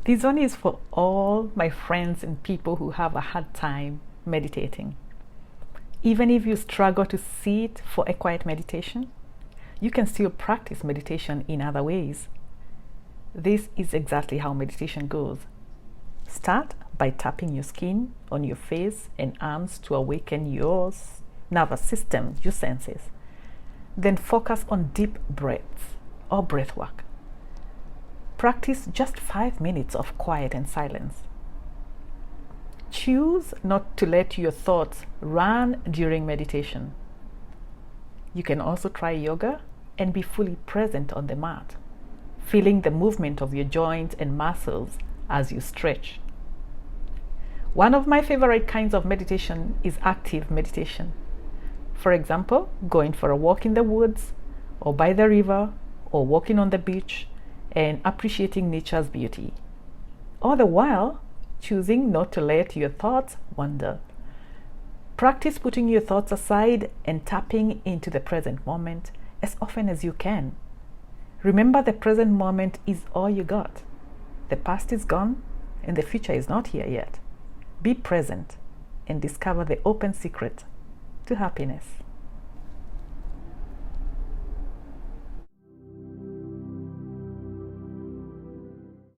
This one is for all my friends and people who have a hard time meditating. Even if you struggle to sit for a quiet meditation, you can still practice meditation in other ways. This is exactly how meditation goes. Start by tapping your skin on your face and arms to awaken your nervous system, your senses. Then focus on deep breaths or breath work. Practice just 5 minutes of quiet and silence. Choose not to let your thoughts run during meditation. You can also try yoga and be fully present on the mat, feeling the movement of your joints and muscles as you stretch. One of my favorite kinds of meditation is active meditation. For example, going for a walk in the woods or by the river or walking on the beach and appreciating nature's beauty. All the while, choosing not to let your thoughts wander. Practice putting your thoughts aside and tapping into the present moment as often as you can. Remember, the present moment is all you got. The past is gone and the future is not here yet. Be present and discover the open secret to happiness.